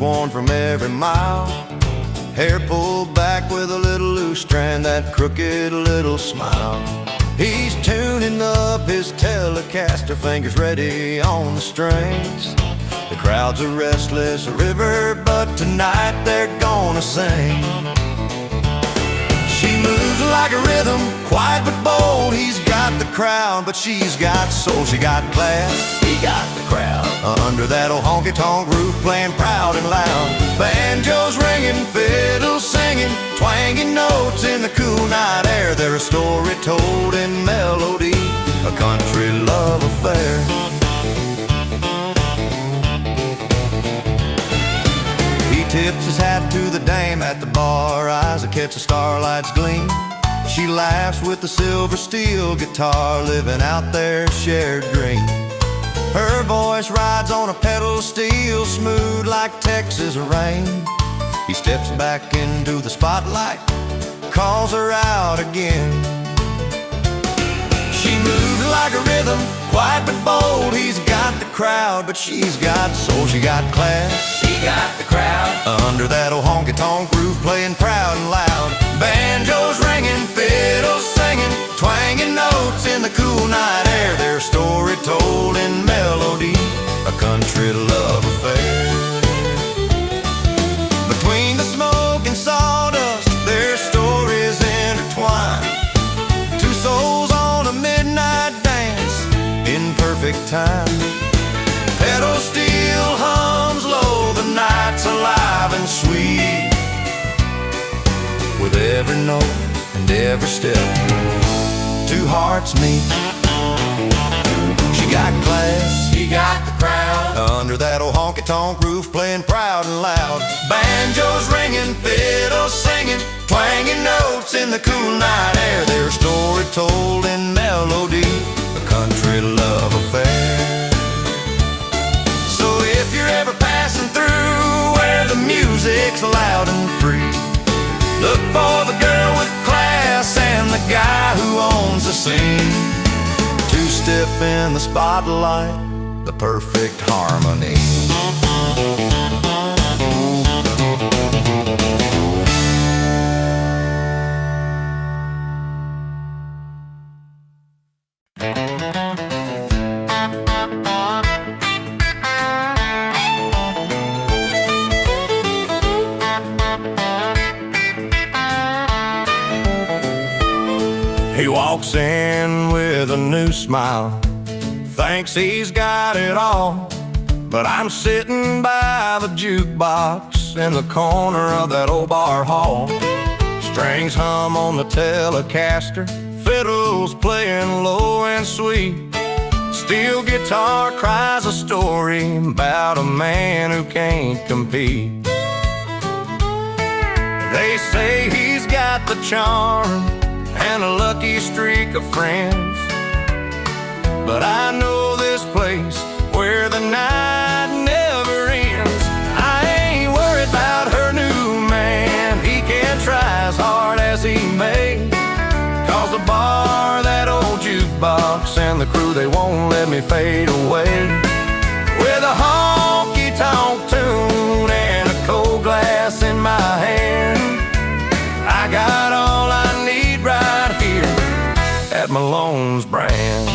worn from every mile. Hair pulled back with a little loose strand, that crooked little smile. He's tuning up his Telecaster, fingers ready on the strings. The crowd's a restless river, but tonight they're gonna sing. She moves like a rhythm, quiet but bold. He's got the crowd, but she's got soul. She got class, he got the crowd. Under that old honky-tonk roof, playing proud and loud. Banjos ringing, fiddles singing, twanging notes in the cool night air. They're a story told in melody, a country love affair. He tips his hat to the dame at the bar, eyes that catch the starlight's gleam. She laughs with the silver steel guitar, living out their shared dream. Her voice rides on a pedal steel, smooth like Texas rain. He steps back into the spotlight, calls her out again. She moves like a rhythm, quiet but bold. He's got the crowd, but she's got soul. She got class, she got the crowd. Under that old honky-tonk roof, playing proud and loud. Banjos ringing, fiddles singing, twanging notes in the cool night air. Their story told in melody, a country love affair. Between the smoke and sawdust, their stories intertwine. Two souls on a midnight dance in perfect time. Pedal steel hums low, the night's alive and sweet. With every note and every step, two hearts meet. She got class, he got the crowd. Under that old honky-tonk roof, playing proud and loud. Banjos ringing, fiddles singing, twanging notes in the cool night air. Their story told in melody, a country love affair. So if you're ever passing through where the music's loud and free, look for the girl with class and the guy who owns the scene. Two-step in the spotlight, the perfect harmony. He walks in with a new smile, thinks he's got it all. But I'm sitting by the jukebox in the corner of that old bar hall. Strings hum on the Telecaster, fiddles playing low and sweet. Steel guitar cries a story about a man who can't compete. They say he's got the charm and a lucky streak of friends, but I know this place where the night never ends. I ain't worried about her new man, he can try as hard as he may. Cause the bar, that old jukebox, and the crew, they won't let me fade away. With a honky-tonk tune and a cold glass in my hand, I got all I need right here at Malone's brand.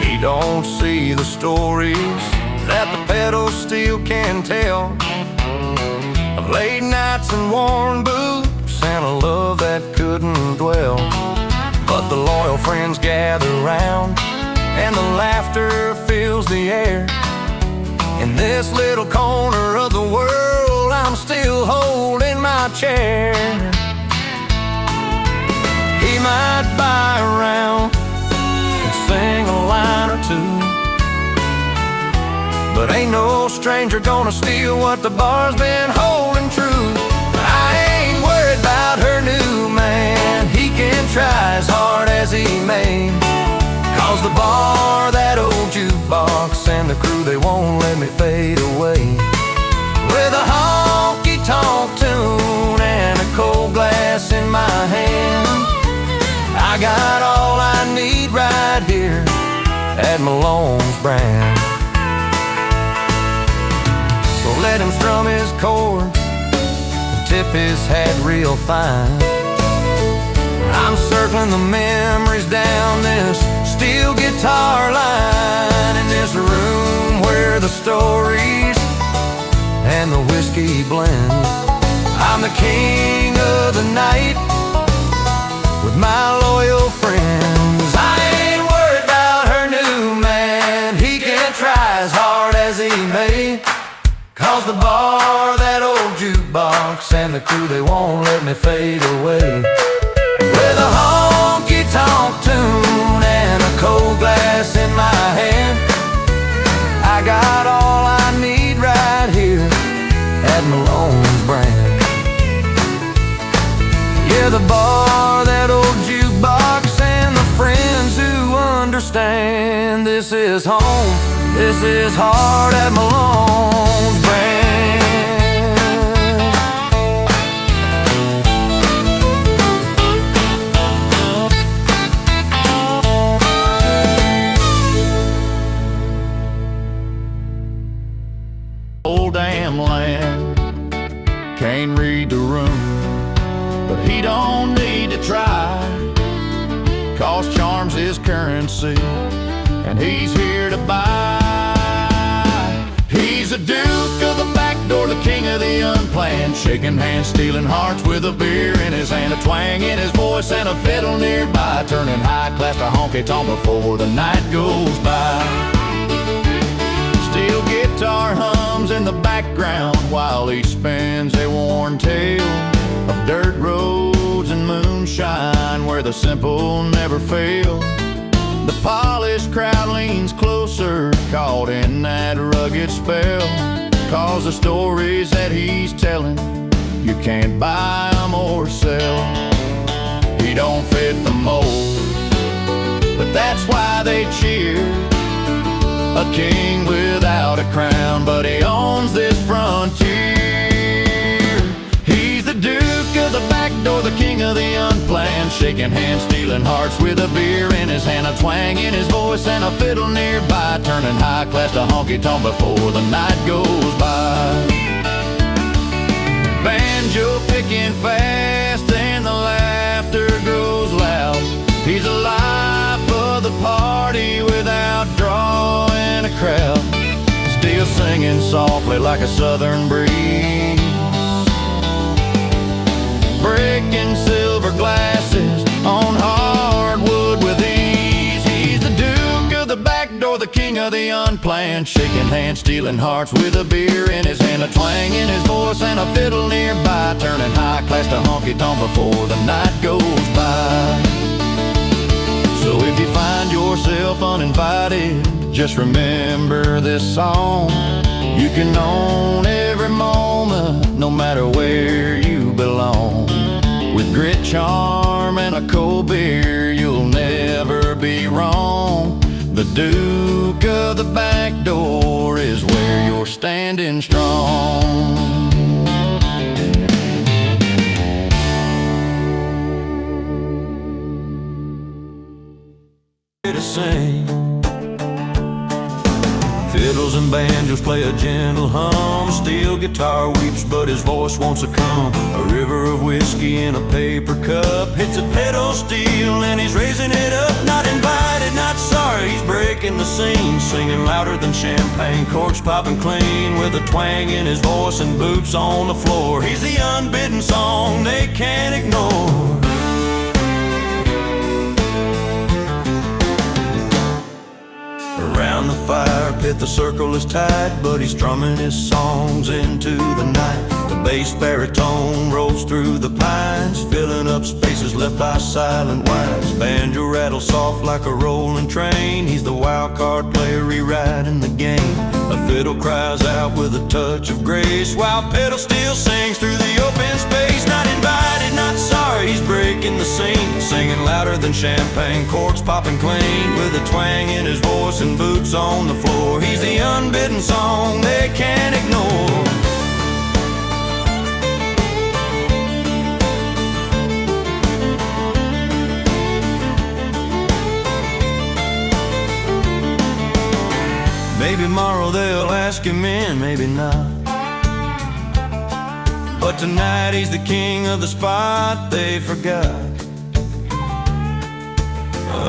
He don't see the stories that the pedal steel can tell, of late nights and worn boots and a love that couldn't dwell. But the loyal friends gather round and the laughter fills the air. In this little corner of the world, I'm still holding my chair. He might buy a round and sing a line or two, but ain't no stranger gonna steal what the bar's been holding true. I ain't worried about her new man, he can try as hard as he may. Cause the bar, that old jukebox, and the crew, they won't let me fade away. With a honky-tonk tune and a cold glass in my hand, I got all I need right here at Malone's brand. So let him strum his chords and tip his hat real fine. I'm circling the memories down this steel guitar line, in this room where the stories and the whiskey blend. I'm the king of the night with my loyal friends. I ain't worried about her new man, he can try as hard as he may, 'cause the bar, that old jukebox, and the crew, they won't let me fade away. With a honky-tonk tune and a cold glass in my hand, I got all I need right here at Malone's brand. Yeah, the bar, that old jukebox, and the friends who understand. This is home, this is hard at Malone's brand. Old damn land can't read the room, but he don't need to try, 'cause charm's his currency, and he's here to buy. He's a duke of the back door, the king of the unplanned, shaking hands, stealing hearts with a beer in his hand, a twang in his voice and a fiddle nearby, turning high class to honky-tonk before the night goes by. Steel guitar hums in the background while he spins a worn tale of dirt roads and moonshine where the simple never fail. The polished crowd leans closer, caught in that rugged spell, 'cause the stories that he's telling, you can't buy them or sell. He don't fit the mold, but that's why they cheer. A king without a crown, but he owns this frontier. He's the duke of the back door, the king of the unplanned, shaking hands, stealing hearts with a beer in his hand, a twang in his voice and a fiddle nearby, turning high class to honky-tonk before the night goes by. Banjo picking fast and the laughter grows loud. He's the life of the party without drawing a crowd, still singing softly like a southern breeze, breaking silver glasses on hardwood with ease. He's the duke of the back door, the king of the unplanned, shaking hands, stealing hearts with a beer in his hand, a twang in his voice and a fiddle nearby, turning high class to honky-tonk before the night goes by. So if you find yourself uninvited, just remember this song. You can own every moment, no matter where you belong. With grit, charm, and a cold beer, you'll never be wrong. The Duke of the back door is where you're standing strong. To sing, fiddles and banjos play a gentle hum, steel guitar weeps but his voice won't succumb. A river of whiskey in a paper cup hits a pedal steel and he's raising it up. Not invited, not sorry, he's breaking the scene, singing louder than champagne, corks popping clean with a twang in his voice and boots on the floor. He's the unbidden song they can't ignore. Around the fire pit the circle is tight, but he's strumming his songs into the night. The bass baritone rolls through the pines, filling up spaces left by silent wines. Banjo rattles soft like a rolling train, he's the wild card player rewriting the game. A fiddle cries out with a touch of grace, while pedal steel sings through the open space. Not invited, not sorry, he's breaking the scene, singing louder than champagne, corks popping clean with a twang in his voice and boots on the floor. He's the unbidden song they can't ignore. Maybe tomorrow they'll ask him in, maybe not. But tonight he's the king of the spot they forgot.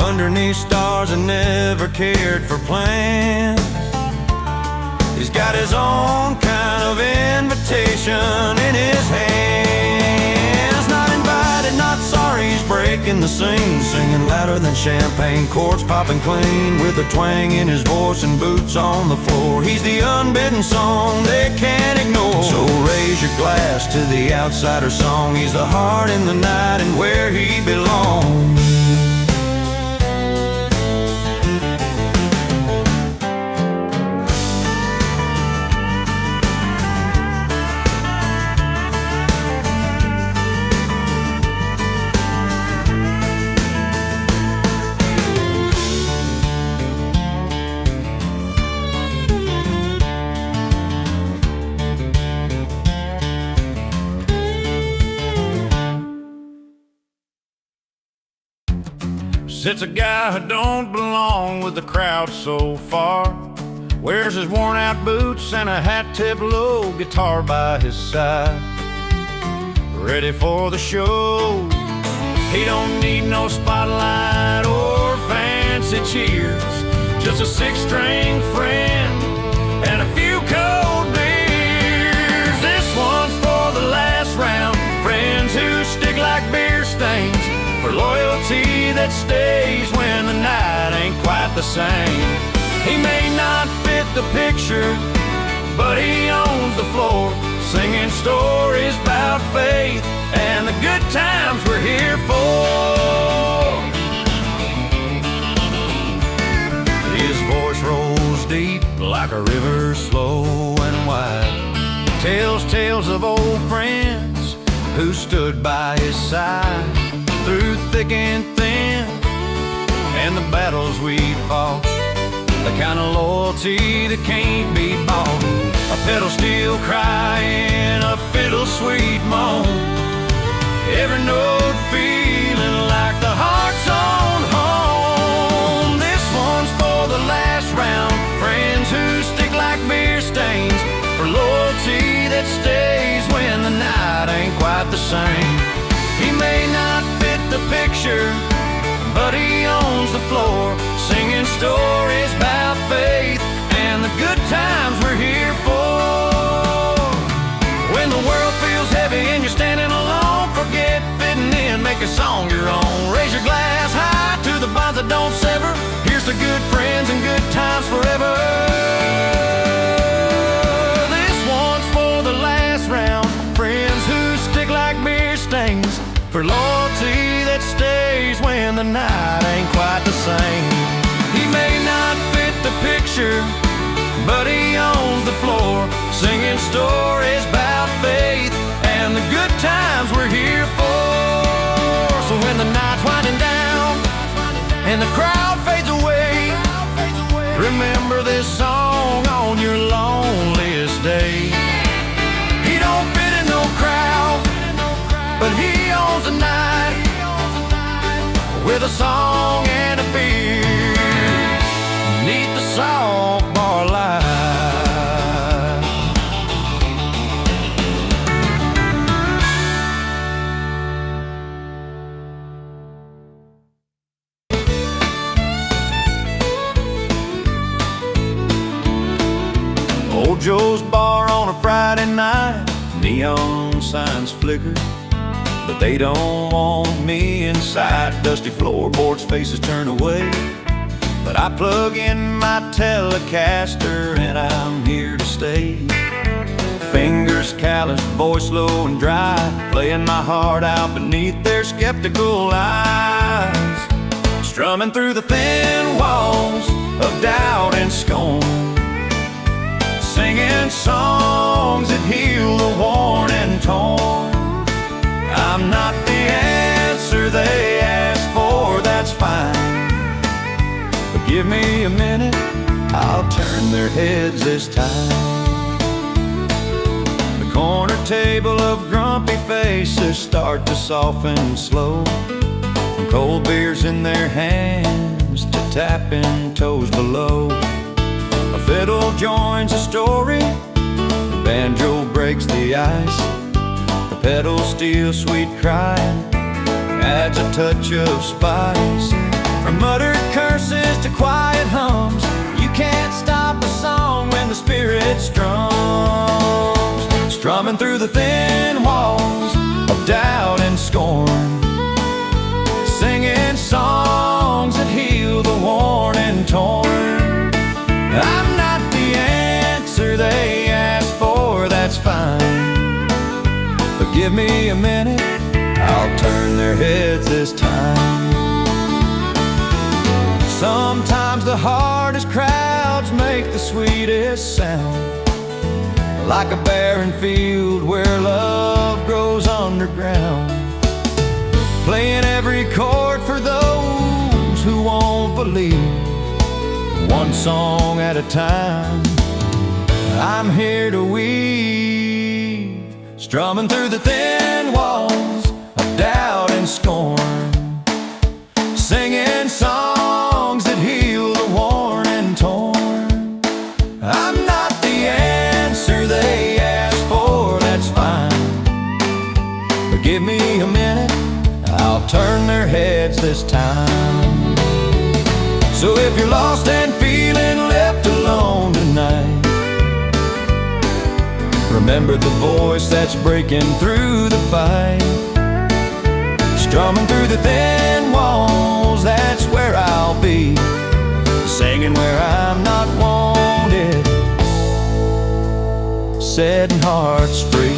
Underneath stars and never cared for plans. He's got his own kind of invitation in his hands. Not invited, not sorry, he's breaking the scene. Singing louder than champagne, chords popping clean, with a twang in his voice and boots on the floor. He's the unbidden song they can't ignore. So raise your glass to the outsider song. He's the heart in the night and where he belongs. Sits a guy who don't belong with the crowd so far. Wears his worn out boots and a hat tip low, guitar by his side, ready for the show. He don't need no spotlight or fancy cheers, just a six-string friend and a few cold beers. This one's for the last round, friends who stick like beer stains, for loyalty that stays when the night ain't quite the same. He may not fit the picture, but he owns the floor, singing stories about faith and the good times we're here for. His voice rolls deep like a river, slow and wide. Tells tales of old friends who stood by his side through thick and thin, and the battles we fought, the kind of loyalty that can't be bought. A pedal steel crying, a fiddle sweet moan, every note feeling like the heart's on home. This one's for the last round, friends who stick like beer stains, for loyalty that stays when the night ain't quite the same. He may not fit the picture, but he owns the floor, singing stories about faith and the good times we're here for. When the world feels heavy and you're standing alone, forget fitting in, make a song your own. Raise your glass high to the bonds that don't sever. Here's to good friends and good times forever. This one's for the last round, friends who stick like beer stains, for loyalty that stays when the night ain't quite the same. He may not fit the picture, but he owns the floor, singing stories about faith and the good times we're here for. So when the night's winding down and the crowd fades away, remember this song on your loneliest day. He don't fit in no crowd, but he owns the night with a song and a beer neath the soft bar light. Old Joe's bar on a Friday night, neon signs flicker, but they don't want me inside. Dusty floorboards, faces turn away, but I plug in my Telecaster and I'm here to stay. Fingers calloused, voice low and dry, playing my heart out beneath their skeptical eyes. Strumming through the thin walls of doubt and scorn, singing songs that heal the worn and torn. I'm not the answer they asked for, that's fine, but give me a minute, I'll turn their heads this time. The corner table of grumpy faces start to soften slow, from cold beers in their hands to tapping toes below. A fiddle fiddle joins the story, the banjo breaks the ice, the pedal steel sweet crying adds a touch of spice. From muttered curses to quiet hums, you can't stop a song when the spirit strums. Strumming through the thin walls of doubt and scorn, singing songs that heal the worn and torn. I'm not the answer they asked for, that's fine, but give me a minute, I'll turn their heads this time. Sometimes the hardest crowds make the sweetest sound, like a barren field where love grows underground. Playing every chord for those who won't believe, one song at a time, I'm here to weave. Strumming through the thin walls of doubt and scorn, singing songs that heal the worn and torn. I'm not the answer they asked for, that's fine, but give me a minute, I'll turn their heads this time. So if you're lost and feeling left alone tonight, remember the voice that's breaking through the fight. Strumming through the thin walls, that's where I'll be, singing where I'm not wanted, setting hearts free.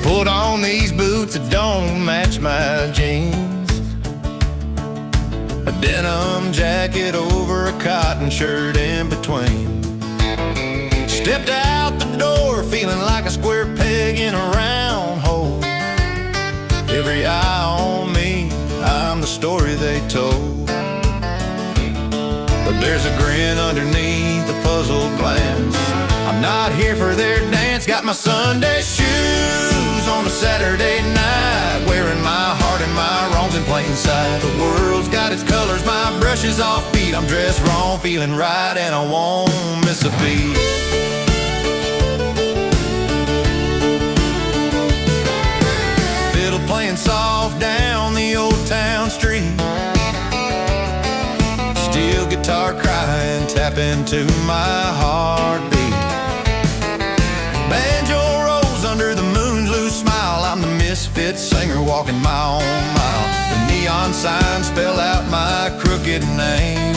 Put on these boots that don't match my jeans, a denim jacket over a cotton shirt in between. Stepped out the door feeling like a square peg in a round hole. Every eye on me, I'm the story they told. But there's a grin underneath the puzzled glance. I'm not here for their dance. Got my Sunday shoes on a Saturday night, wearing my heart and my wrongs in plain sight. The world's got its colors, my brush is offbeat. I'm dressed wrong, feeling right, and I won't miss a beat. Fiddle playing soft down the old town street, steel guitar crying, tap into my heartbeat. Banjo rolls under the moon's loose smile. I'm the misfit singer walking my own mile. The neon signs spell out my crooked name,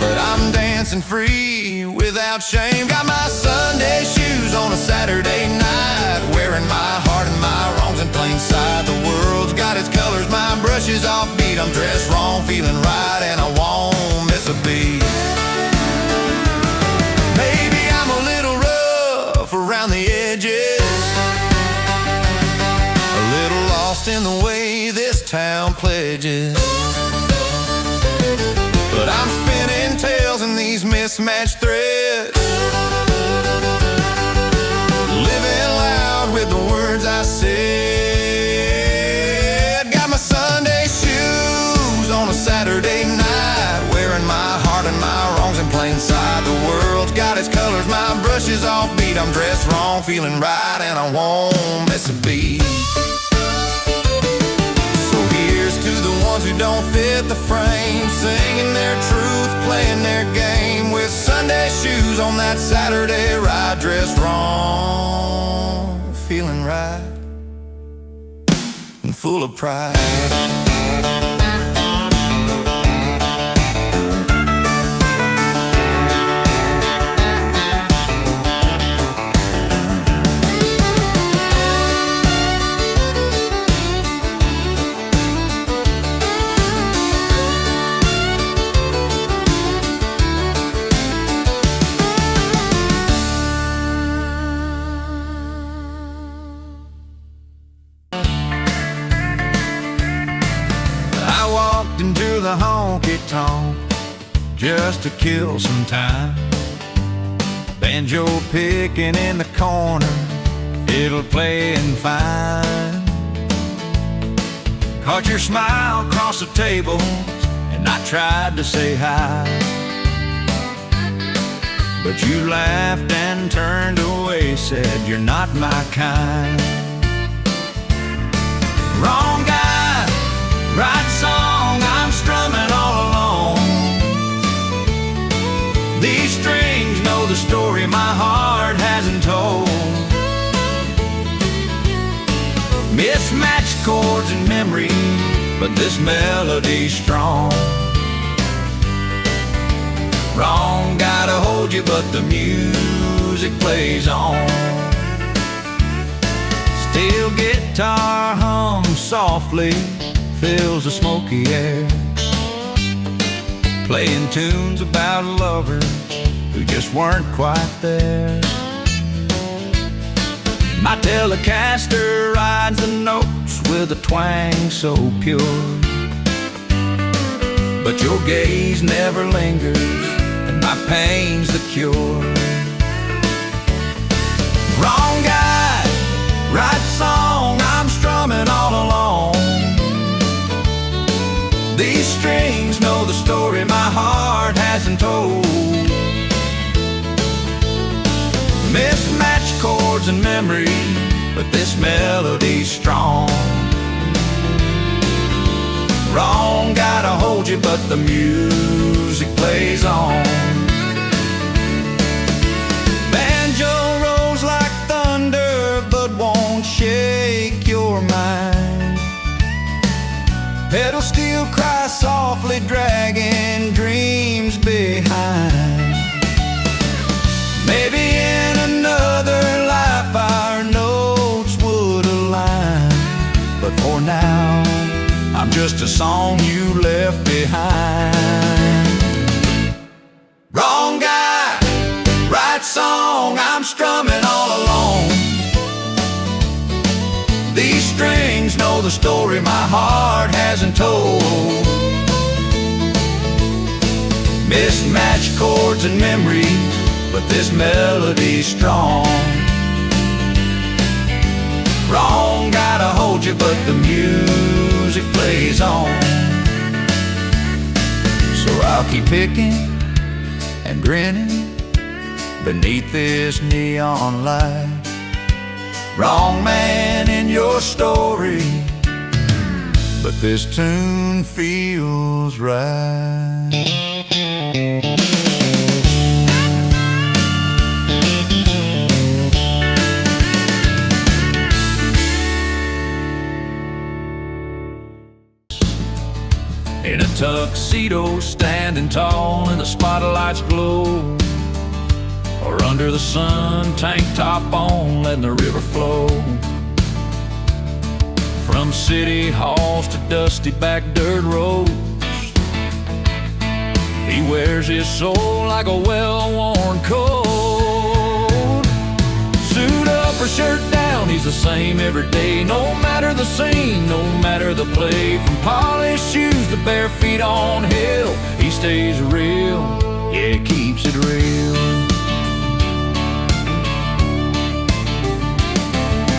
but I'm dancing free without shame. Got my Sunday shoes on a Saturday night, wearing my heart and my wrongs in plain sight. The world's got its colors, my brush is offbeat. I'm dressed wrong, feeling right, and I won't miss a beat. Maybe I'm a little rough around the edges, a little lost in the way this town pledges, but I'm spinning tails in these mismatched threads, living loud with the words I said. Got my Sunday shoes on a Saturday night, wearing my heart and my wrongs in plain sight. The world's got its colors, my brush is offbeat. I'm dressed wrong, feeling right, and I won't miss a beat. So here's to the ones who don't fit the frame, singing their truth, playing their game, with Sunday shoes on that Saturday ride. Dressed wrong, feeling right, and full of pride. the honky-tonk just to kill some time. Banjo picking in the corner, fiddle playing fine. Caught your smile across the table, and I tried to say hi, but you laughed and turned away, said you're not my kind. Wrong guy, right song, I'm strumming all alone. These strings know the story my heart hasn't told. Mismatched chords and memory, but this melody's strong. Wrong guy to hold you, but the music plays on. Steel guitar hums softly, fills the smoky air, playing tunes about lovers who just weren't quite there. My Telecaster rides the notes with a twang so pure, but your gaze never lingers, and my pain's the cure. Wrong guy, right song, I'm strumming all alone. These strings know the story my heart hasn't told. Mismatched chords and memory, but this melody's strong. Wrong guy to hold you, but the music plays on. Banjo rolls like thunder, but won't shake your mind. Pedal steel cries softly, dragging dreams behind. Maybe in another life our notes would align, but for now I'm just a song you left behind. Wrong guy, right song, I'm strumming all alone. These strings know the story my heart hasn't told. Mismatched chords and memory, but this melody's strong. Wrong guy to hold you, but the music plays on. So I'll keep picking and grinning beneath this neon light. Wrong man in your story, but this tune feels right. In a tuxedo, standing tall in the spotlight's glow, or under the sun, tank top on, letting the river flow. From city halls to dusty back dirt roads, he wears his soul like a well-worn coat. Suit up or shirt down, he's the same every day. No matter the scene, no matter the play. From polished shoes to bare feet on hill, he stays real, yeah, keeps it real.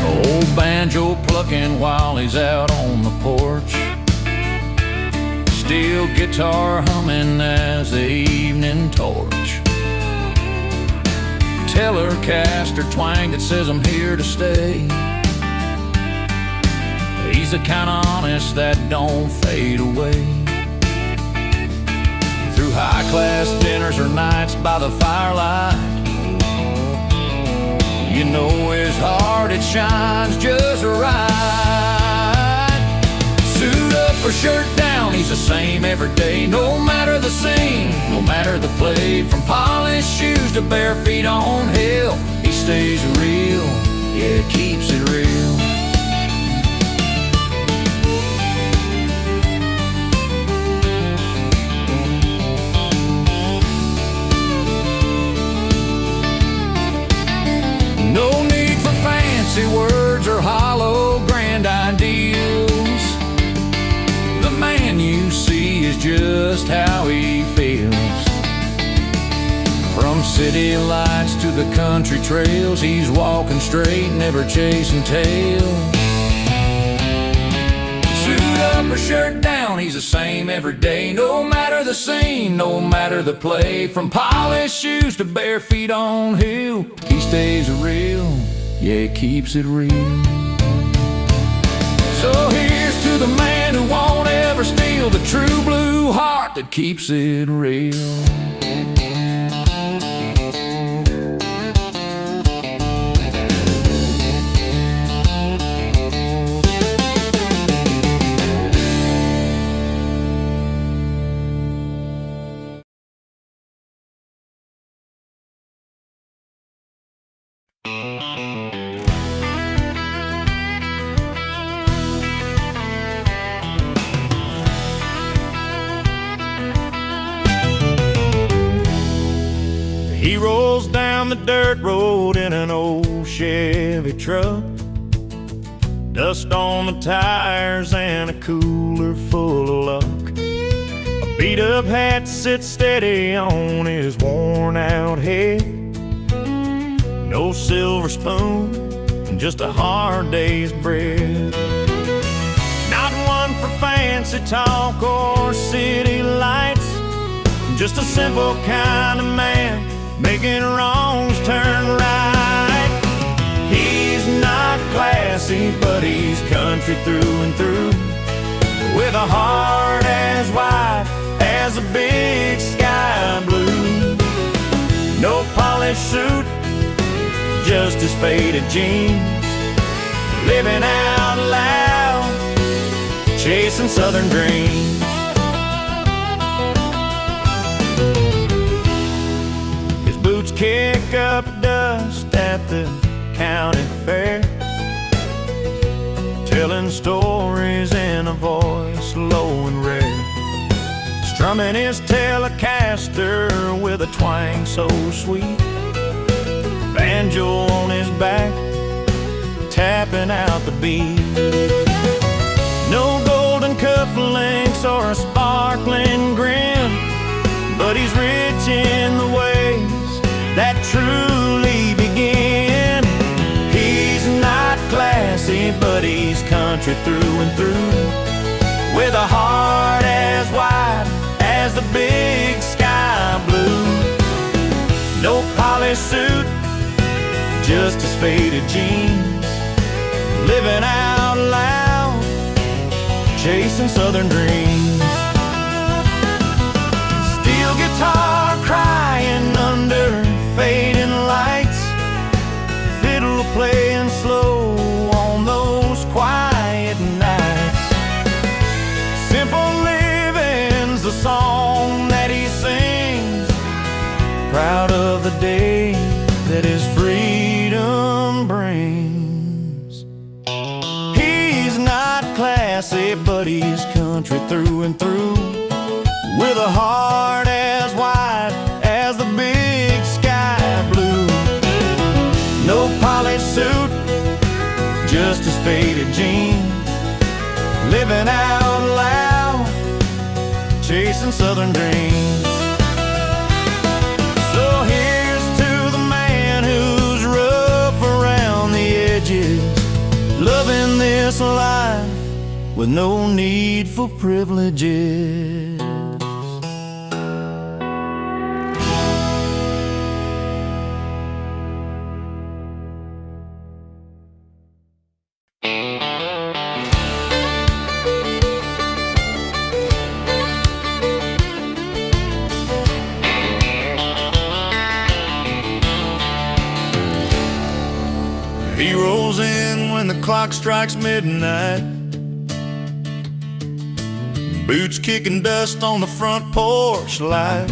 Old banjo plucking while he's out on the porch, steel guitar humming as the evening torch. Telecaster twang that says I'm here to stay. He's the kind of honest that don't fade away. Through high-class dinners or nights by the firelight, you know his heart, it shines just right. Suit up or shirt down, he's the same every day. No matter the scene, no matter the play. From polished shoes to bare feet on hill, he stays real, yeah, keeps it real. No need for fancy words or hollow grand ideals. The man you see is just how he feels. From city lights to the country trails, he's walking straight, never chasing tails. Suit up or shirt down, he's the same every day. No matter the scene, no matter the play. From polished shoes to bare feet on heel, he stays real, yeah, he keeps it real. So here's to the man who won't ever steal, the true blue heart that keeps it real. He rolls down the dirt road in an old Chevy truck, dust on the tires and a cooler full of luck. A beat-up hat sits steady on his worn-out head. No silver spoon, just a hard day's bread. Not one for fancy talk or city lights, just a simple kind of man, making wrongs turn right. He's not classy, but he's country through and through, with a heart as wide as the big sky blue. No polished suit, just his faded jeans, living out loud, chasing southern dreams. Boots kick up dust at the county fair, telling stories in a voice low and rare, strumming his Telecaster with a twang so sweet, banjo on his back, tapping out the beat. No golden cufflinks or a sparkling grin, but he's rich in the ways that truly begin. He's not classy, but he's country through and through, with a heart as wide as the big sky blue. No polished suit, just his faded jeans, living out loud, chasing southern dreams. Steel guitar crying under fading lights, fiddle playing slow on those quiet nights. Simple living's the song that he sings, proud of the day that his freedom brings. He's not classy, but he's country through and through, with a heart as wide as the big sky blue. No polished suit, just his faded jeans, living out loud, chasing southern dreams. So here's to the man who's rough around the edges, loving this life with no need for privileges. He rolls in when the clock strikes midnight, boots kicking dust on the front porch light.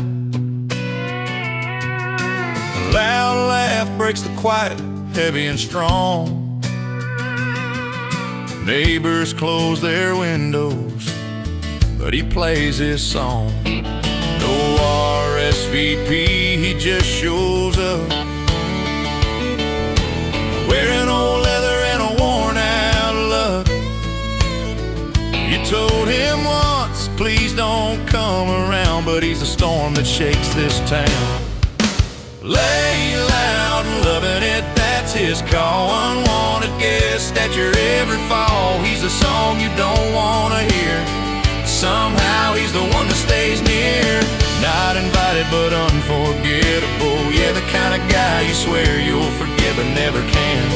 A loud laugh breaks the quiet, heavy and strong. Neighbors close their windows, but he plays his song. No RSVP, he just shows up, wearing old leather and a worn out look. You told him once, please don't come but he's the storm that shakes this town. Lay loud and loving it, that's his call. Unwanted guest at your every fall. He's the song you don't wanna hear. Somehow he's the one that stays near. Not invited but unforgettable. Yeah, the kind of guy you swear you'll forget but never can.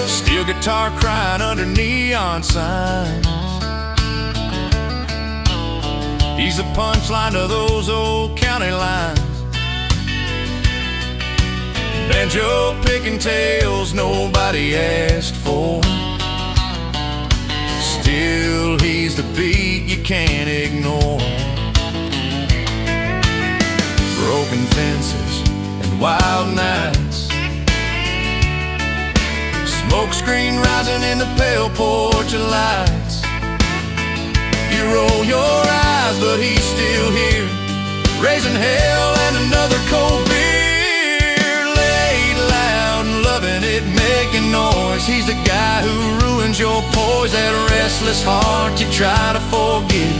Steel guitar crying under neon signs. He's the punchline to those old county lines. Banjo picking tales nobody asked for. Still, he's the beat you can't ignore. Broken fences and wild nights. Smoke screen rising in the pale porch of lights. You roll your eyes, but he's still here, raising hell and another cold beer. Laid loud and loving it, making noise. He's the guy who ruins your poise. That restless heart you try to forget,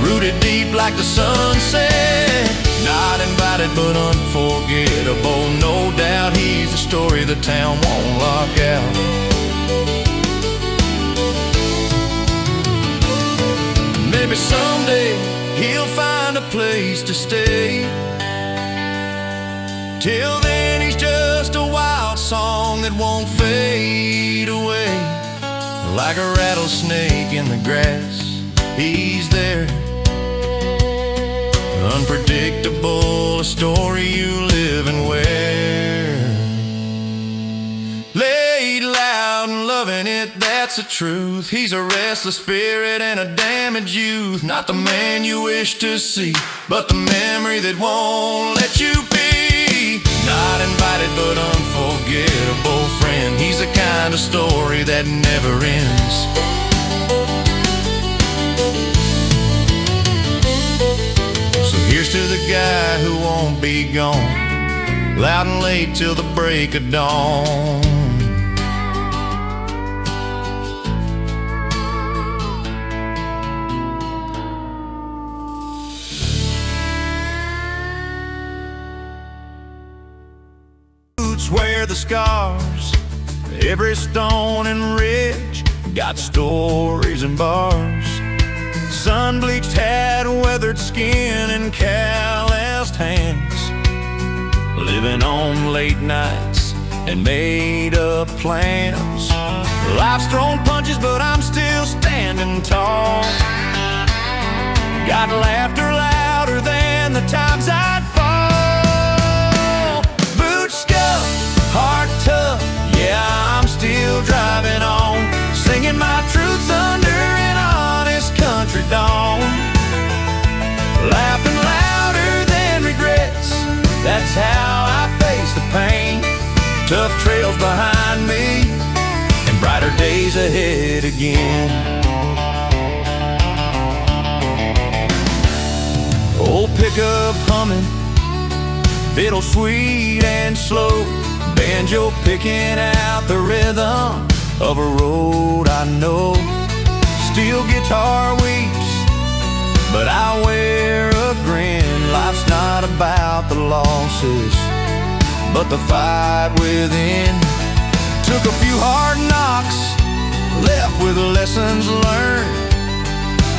rooted deep like the sunset. Not invited but unforgettable. No doubt he's the story the town won't lock out. Maybe someday he'll find a place to stay. Till then he's just a wild song that won't fade away. Like a rattlesnake in the grass, he's there. Unpredictable, a story you live and wear. Laid loud and loving it, that's the truth. He's a restless spirit and a damaged youth. Not the man you wish to see, but the memory that won't let you be. Not invited but unforgettable friend. He's the kind of story that never ends. So here's to the guy who won't be gone, loud and late till the break of dawn. Where the scars, every stone and ridge got stories and bars. Sun-bleached hat, weathered skin, and calloused hands. Living on late nights and made-up plans. Life's thrown punches, but I'm still standing tall. Got laughter louder than the times I'd fall. Boots scuffed, heart tough, yeah, I'm still driving on, singing my truths under an honest country dawn. Laughing louder than regrets, that's how I face the pain. Tough trails behind me and brighter days ahead again. Old pickup humming, fiddle sweet and slow, banjo picking out the rhythm of a road I know. Steel guitar weeps, but I wear a grin. Life's not about the losses, but the fight within. Took a few hard knocks, left with lessons learned.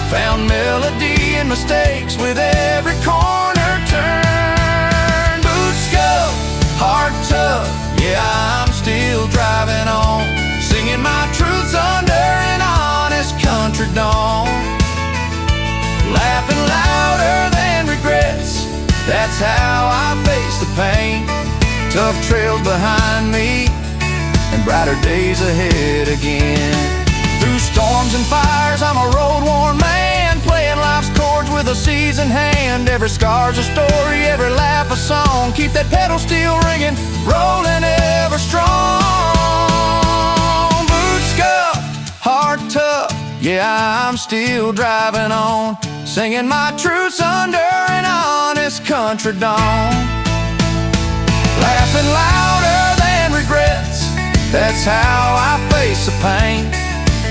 Found melody in mistakes with every corner turn. Boots scuffed, heart tough, yeah, I'm still driving on, singing my truths under an honest country dawn. Laughing louder than regrets, that's how I face the pain. Tough trails behind me and brighter days ahead again. Through storms and fires, I'm a road-worn man, playing life's chords with a seasoned hand. Every scar's a story, every laugh a song. Keep that pedal steel ringing, rolling ever strong. Boots scuffed, heart tough, yeah, I'm still driving on, singing my truths under an honest country dawn. Laughing louder than regrets, that's how I face the pain.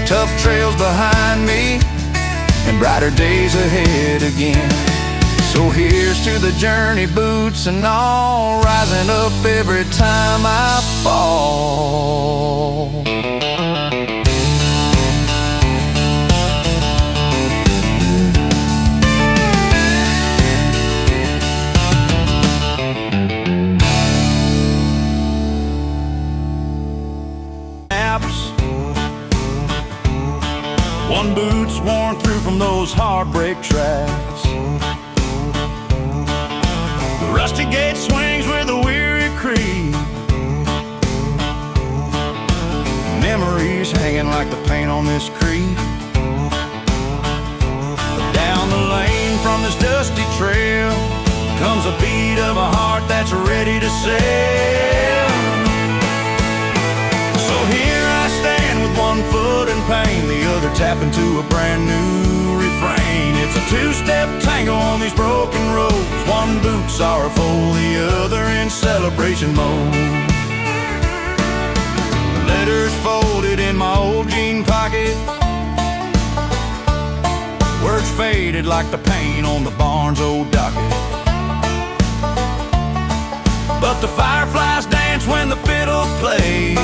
Tough trails behind me and brighter days ahead again. So here's to the journey boots and all, rising up every time I fall. One boot's worn through from those heartbreak tracks. The rusty gate swings with a weary creak. Memories hanging like the paint on this creek. Down the lane from this dusty trail comes a beat of a heart that's ready to sail. So here I stand with one foot in pain, the other tapping to a brand new refrain. It's a two-step tango on these broken roads, one boot sorrowful, the other in celebration mode. Letters folded in my old jean pocket, words faded like the paint on the barn's old docket. But the fireflies dance when the fiddle plays,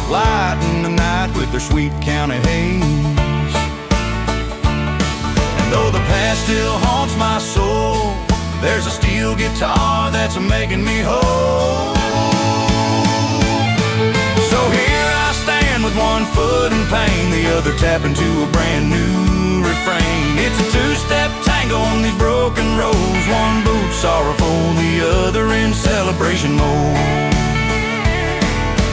lighten the night with their sweet county haze. And though the past still haunts my soul, there's a steel guitar that's making me whole. So here I stand with one foot in pain, the other tapping to a brand new refrain. It's a two-step tango on these broken roads, one boot sorrowful, the other in celebration mode.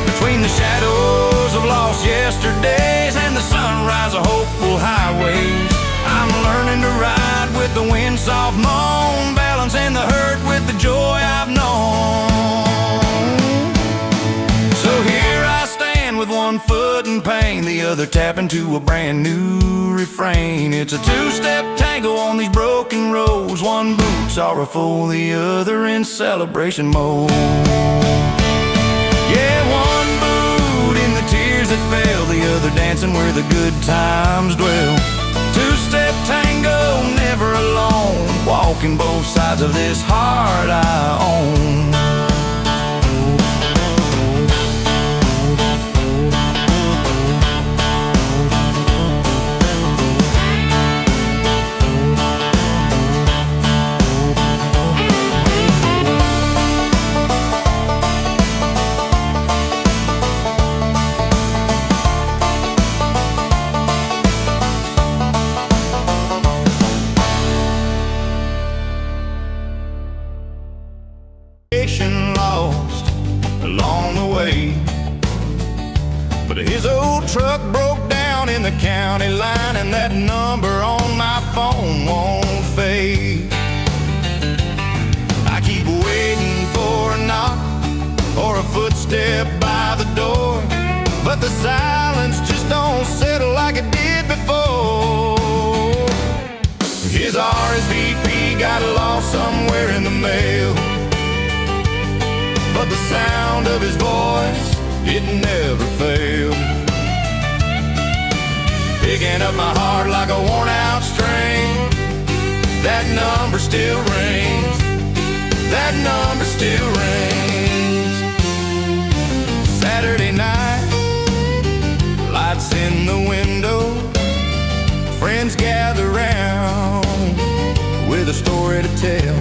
Between the shadows of lost yesterdays and the sunrise of hopeful highways, I'm learning to ride with the wind soft moan, balancing the hurt with the joy I've known. So here I stand with one foot in pain, the other tapping to a brand new refrain. It's a two-step tango on these broken roads, one boot sorrowful, the other in celebration mode. Yeah, one boot in the tears that fell, the other dancing where the good times dwell. Two-step tango, never alone, walking both sides of this heart I own. Lost along the way, but his old truck broke down in the county line, and that number on my phone won't fade. I keep waiting for a knock or a footstep by the door, but the silence just don't settle like it did before. His RSVP got lost somewhere in the mail, but the sound of his voice, it never failed. Picking up my heart like a worn out string, that number still rings, that number still rings. Saturday night, lights in the window, friends gather round with a story to tell.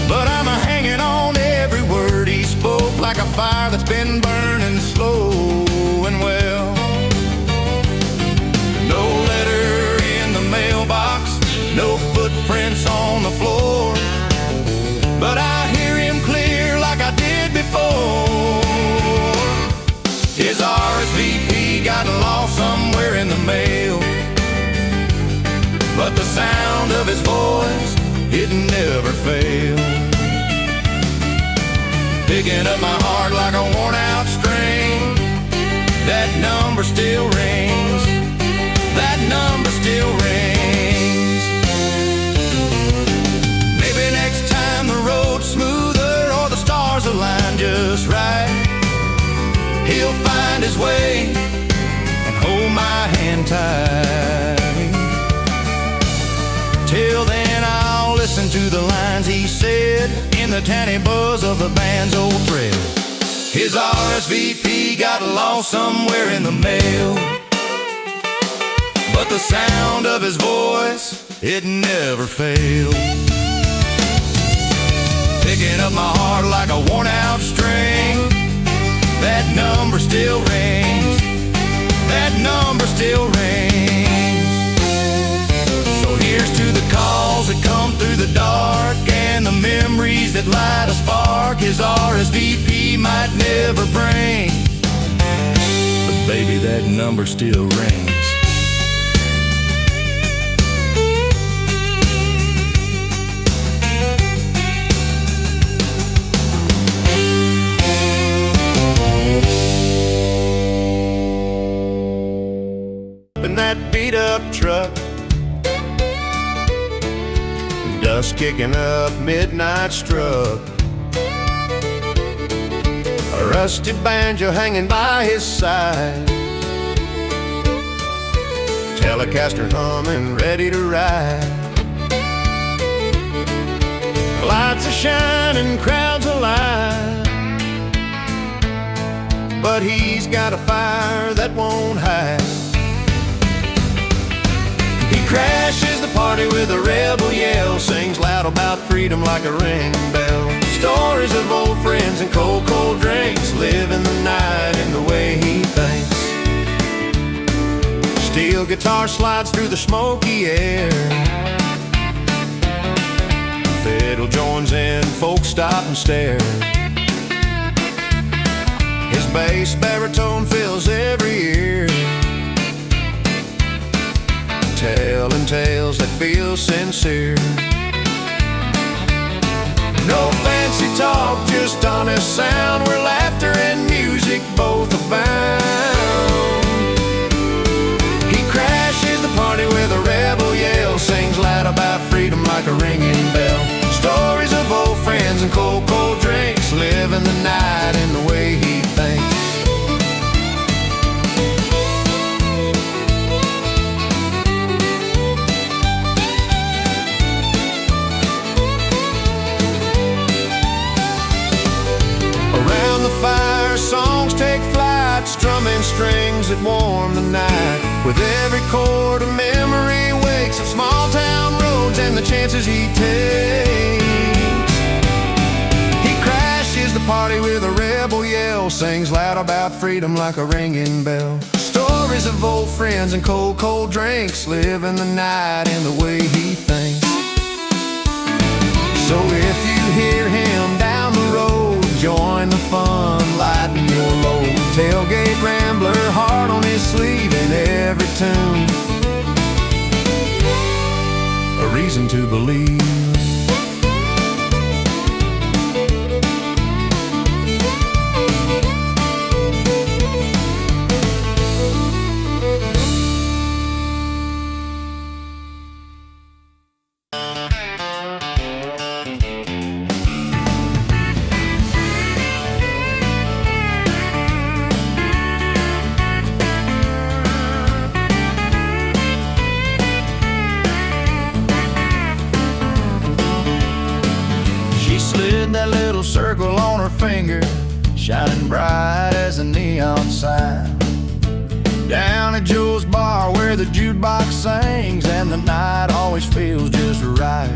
But I'm hanging on every word he spoke, like a fire that's been burning slow and well. No letter in the mailbox, no footprints on the floor, but I hear him clear like I did before. His RSVP got lost somewhere in the mail, but the sound of his voice, it never failed. Picking up my heart like a worn out string, that number still rings, that number still rings. Maybe next time the road's smoother or the stars align just right, he'll find his way and tight. Till then I'll listen to the lines he said in the tanny buzz of the band's old thread. His RSVP got lost somewhere in the mail, but the sound of his voice, it never failed. Picking up my heart like a worn out string, that number still rings, that number still rings. So here's to the calls that come through the dark, and the memories that light a spark his RSVP might never bring, but baby, that number still rings. In that beat-up truck, dust kicking up, midnight struck. A rusty banjo hanging by his side, Telecaster humming, ready to ride. Lights are shining, crowds alive, but he's got a fire that won't hide. He crashes the party with a rebel yell, sings loud about freedom like a ring bell. Stories of old friends and cold, cold drinks, living the night in the way he thinks. Steel guitar slides through the smoky air, fiddle joins in, folks stop and stare. His bass baritone fills every ear, telling tales that feel sincere. No fancy talk, just honest sound, where laughter and music both abound. He crashes the party with a rebel yell, sings loud about freedom like a ringing bell. Stories of old friends and cold, cold drinks, living the night in the way he thinks. Fire songs take flight, strumming strings that warm the night. With every chord a memory wakes of small town roads and the chances he takes. He crashes the party with a rebel yell, sings loud about freedom like a ringing bell. Stories of old friends and cold, cold drinks, living the night in the way he thinks. So if you hear him down the road, join the fun, lighten your load. Tailgate rambler, heart on his sleeve in every tune, a reason to believe. That little circle on her finger, shining bright as a neon sign. Down at Joe's bar where the jukebox sings, and the night always feels just right.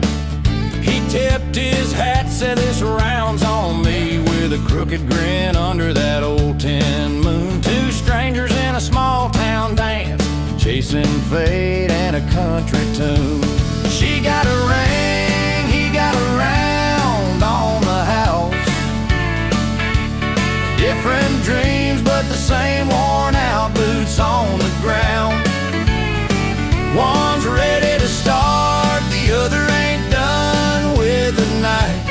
He tipped his hat, said this round's on me, with a crooked grin under that old tin moon. Two strangers in a small town dance, chasing fate and a country tune. She got a ring, he got a round on the house. Different dreams, but the same worn out boots on the ground. One's ready to start, the other ain't done with the night.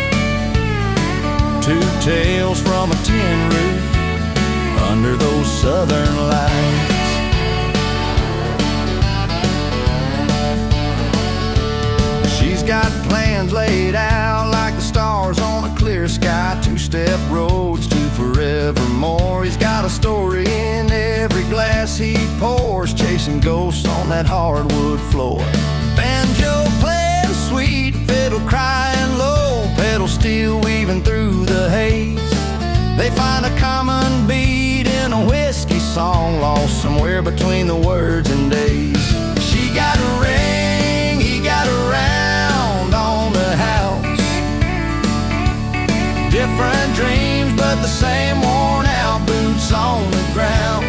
Two tales from a tin roof under those southern lights. She's got plans laid out like the stars on a clear sky. Two-step roads to forevermore. He's got a story in every glass as he pours, chasing ghosts on that hardwood floor. Banjo playing sweet, fiddle crying low, pedal steel weaving through the haze. They find a common beat in a whiskey song, lost somewhere between the words and days. She got a ring, he got a round on the house. Different dreams, but the same worn out boots on the ground.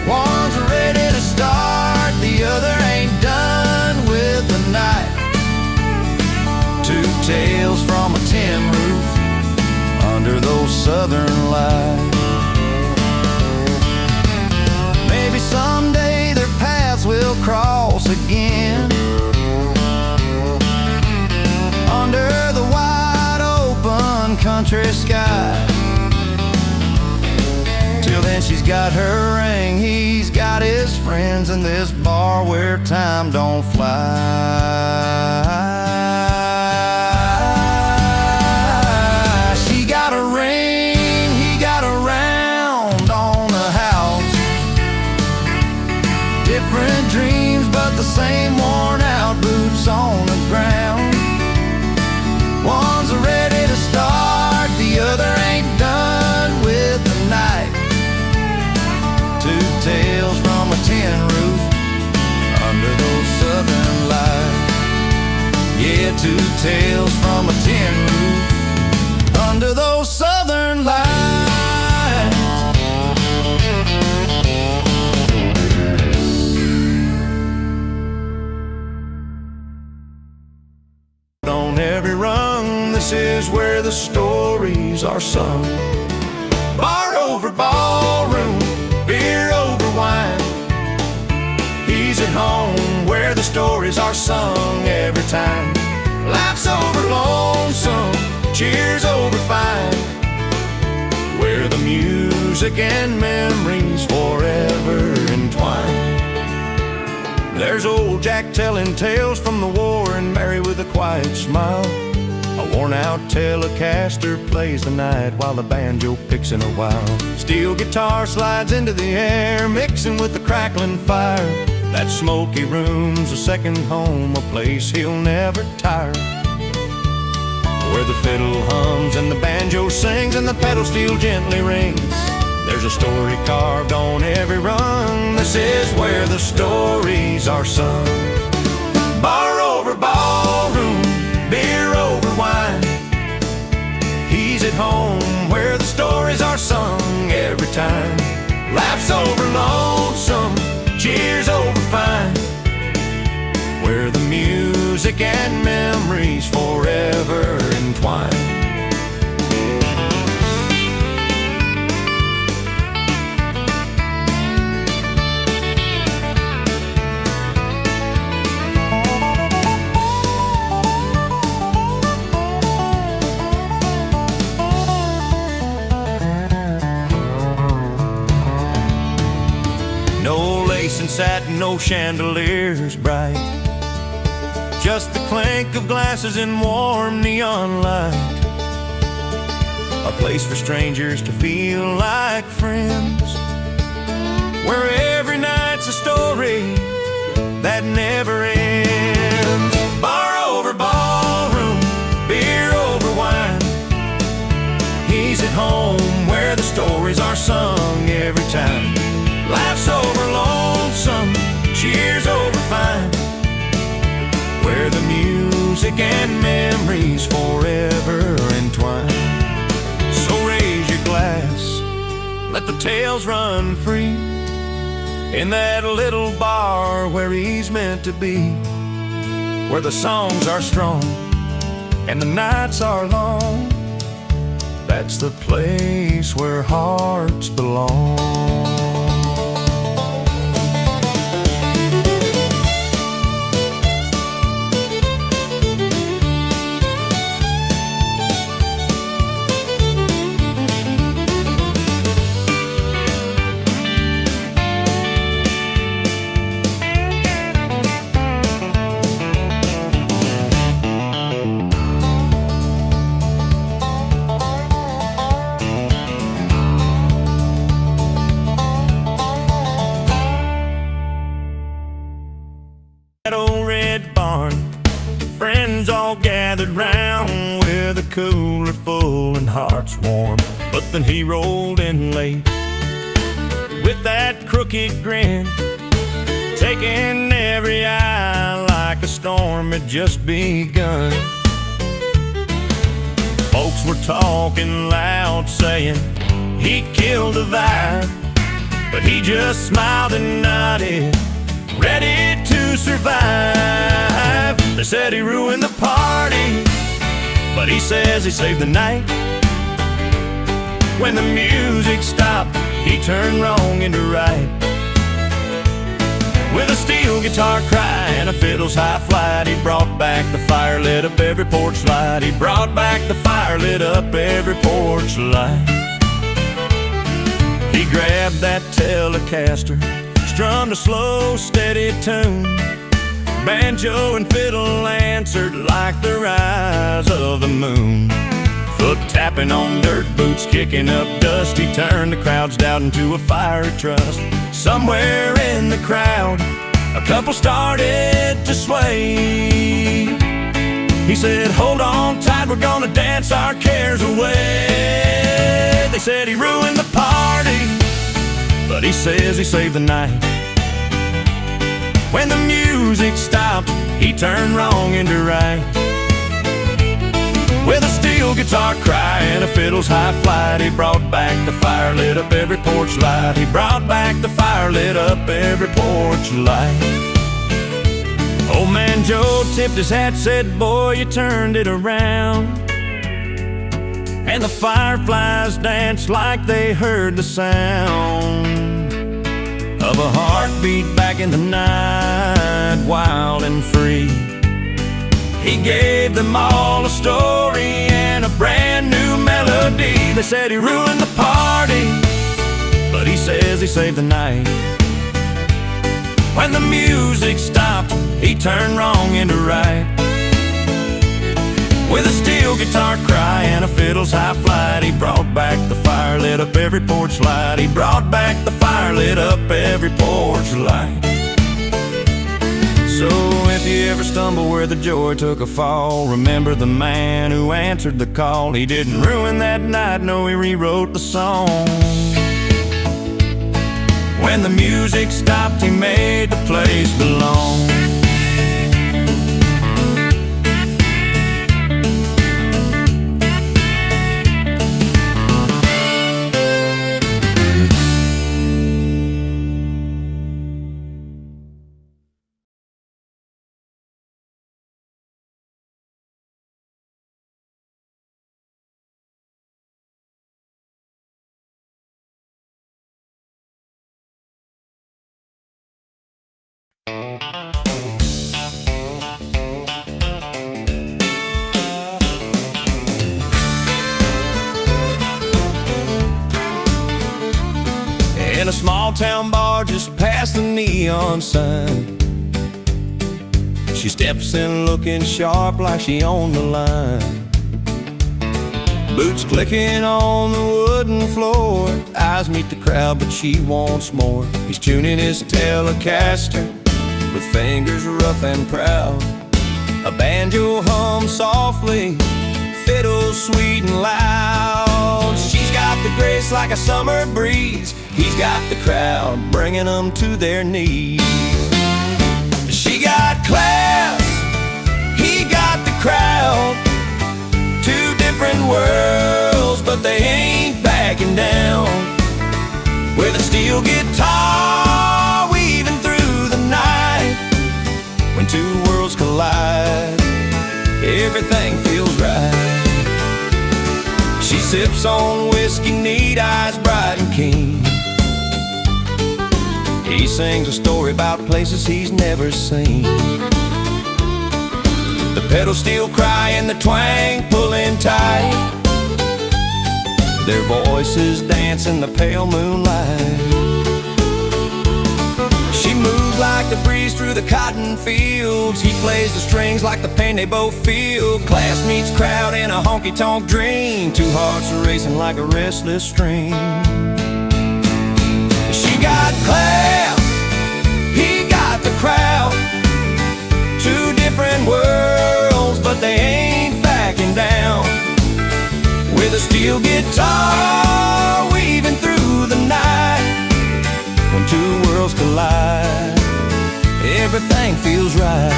One's ready to start, the other ain't done with the night. Two tales from a tin roof under those southern lights. Maybe someday their paths will cross again under the wide open country sky. Till then she's got her ring, he's got his friends, in this bar where time don't fly. She got a ring, he got a round on the house. Different dreams, but the same worn out boots on the ground. One's ready to start, the other ain't done with the night. Two tales from a tin roof under those southern lights. Yeah, two tales from a tin roof under those southern lights. On every rung, this is where the stories are sung. Bar over ballroom, beer over wine. He's at home where the stories are sung every time. Laughs over lonesome, cheers over fine, where the music and memories forever entwine. There's old Jack telling tales from the war, and Mary with a quiet smile. A worn-out Telecaster plays the night while the banjo picks in a while. Steel guitar slides into the air, mixing with the crackling fire. That smoky room's a second home, a place he'll never tire, where the fiddle hums and the banjo sings and the pedal steel gently rings. There's a story carved on every rung, this is where the stories are sung. Bar over ballroom, beer over wine. He's at home where the stories are sung every time. Laughs over lonesome, cheers over fine, where the music and memories forever entwine. No lace and satin, no chandeliers bright, just the clink of glasses in warm neon light. A place for strangers to feel like friends, where every night's a story that never ends. Bar over ballroom, beer over wine. He's at home where the stories are sung every time. Laughs over lonesome, cheers over fine, where the music and memories forever entwine. So raise your glass, let the tales run free, in that little bar where he's meant to be, where the songs are strong and the nights are long. That's the place where hearts belong. cooler full and hearts warm. But then he rolled in late with that crooked grin, taking every eye like a storm had just begun. Folks were talking loud, saying he killed the vibe, but he just smiled and nodded, ready to survive. They said he ruined the party, but he says he saved the night. When the music stopped, he turned wrong into right. With a steel guitar cry and a fiddle's high flight, he brought back the fire, lit up every porch light. He brought back the fire, lit up every porch light. He grabbed that Telecaster, strummed a slow, steady tune. Banjo and fiddle answered like the rise of the moon. Foot tapping on dirt boots, kicking up dust, he turned the crowd's doubt into a fiery trust. Somewhere in the crowd, a couple started to sway. He said, hold on tight, we're gonna dance our cares away. They said he ruined the party, but he says he saved the night. When the music stopped, he turned wrong into right. With a steel guitar cry and a fiddle's high flight, he brought back the fire, lit up every porch light. He brought back the fire, lit up every porch light. Old man Joe tipped his hat, said, boy, you turned it around. And the fireflies danced like they heard the sound of a heartbeat back in the night, wild and free. He gave them all a story and a brand new melody. They said he ruined the party, but he says he saved the night. When the music stopped, he turned wrong into right. With a steel guitar cry and a fiddle's high flight, he brought back the fire, lit up every porch light. He brought back the fire, lit up every porch light. So if you ever stumble where the joy took a fall, remember the man who answered the call. He didn't ruin that night, no, he rewrote the song. When the music stopped, he made the place belong. In a small town bar just past the neon sign, she steps in looking sharp like she owned the line. Boots clicking on the wooden floor, eyes meet the crowd but she wants more. He's tuning his Telecaster with fingers rough and proud. A banjo hums softly, fiddle sweet and loud. She's got the grace like a summer breeze, he's got the crowd bringing them to their knees. She got class, he got the crowd. Two different worlds, but they ain't backing down. With a steel guitar weaving through the night, when two worlds collide, everything feels right. She sips on whiskey, neat eyes bright and keen. He sings a story about places he's never seen. The pedal steel cry and the twang pulling tight, their voices dance in the pale moonlight. She moves like the breeze through the cotton fields, he plays the strings like the pain they both feel. Class meets crowd in a honky-tonk dream, two hearts are racing like a restless stream. She got class, he got the crowd. Two different worlds, but they ain't backing down. steel guitar weaving through the night. When two worlds collide, everything feels right.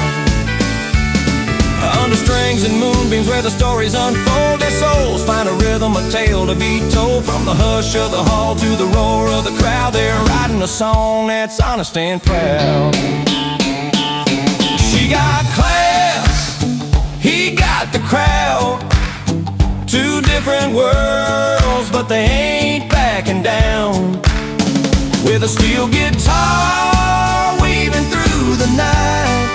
Under strings and moonbeams where the stories unfold, their souls find a rhythm, a tale to be told. From the hush of the hall to the roar of the crowd, they're writing a song that's honest and proud. She got class, he got the crowd. Two different worlds, but they ain't backing down. With a steel guitar weaving through the night.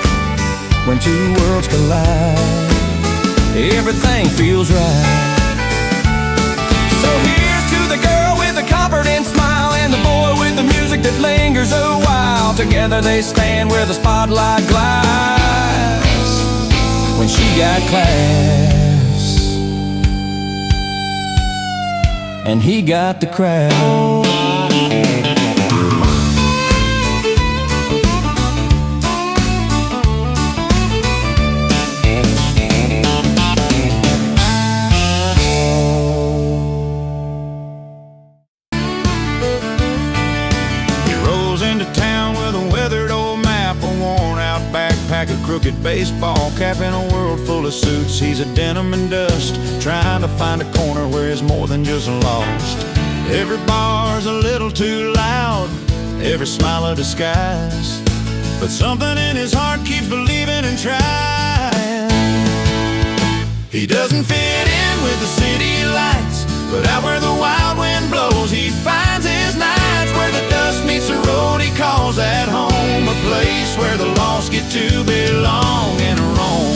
When two worlds collide, everything feels right. So here's to the girl with the confident smile, and the boy with the music that lingers a while. Together they stand where the spotlight glides. When she got class, and he got the crowd. A crooked baseball cap and a world full of suits. He's a denim and dust, trying to find a corner where he's more than just lost. Every bar's a little too loud, every smile a disguise, but something in his heart keeps believing and trying. He doesn't fit in with the city lights, but out where the wild wind blows, he finds his nights. Where the dust meets the road, he calls that home, a place where the lost get to belong and roam.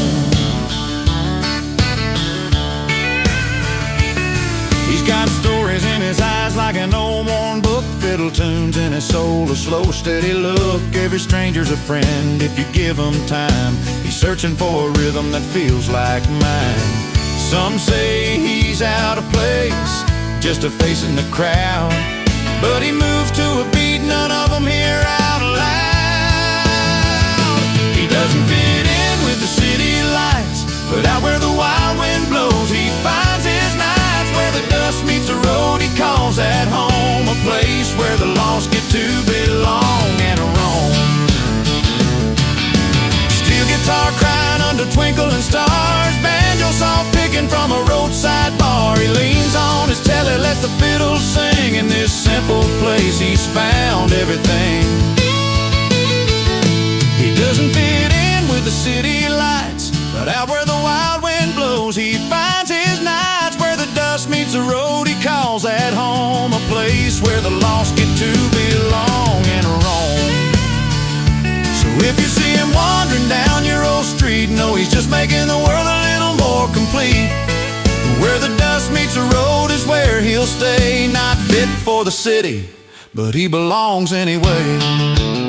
He's got stories in his eyes like an old worn book, fiddle tunes in his soul, a slow steady look. Every stranger's a friend if you give him time. He's searching for a rhythm that feels like mine. Some say he's out of place, just a face in the crowd, but he moves to a beat none of them hear out loud. He doesn't fit in with the city lights, but out where the wild wind blows, he finds his nights. Where the dust meets the road, he calls that home, a place where the lost get to belong and roam. Steel guitar crying under twinkling stars, banjo soft picking from a roadside bar. He leans on his telly, lets the fiddle sing. In this simple place he's found everything. He doesn't fit in with the city lights, but out where the wild wind blows, he finds his nights. Where the dust meets the road, he calls that home, a place where the lost get to belong and roam. So if you see him wandering down your old street, know he's just making the world a little more complete. Where the dust meets the road is where he'll stay, not fit for the city, but he belongs anyway.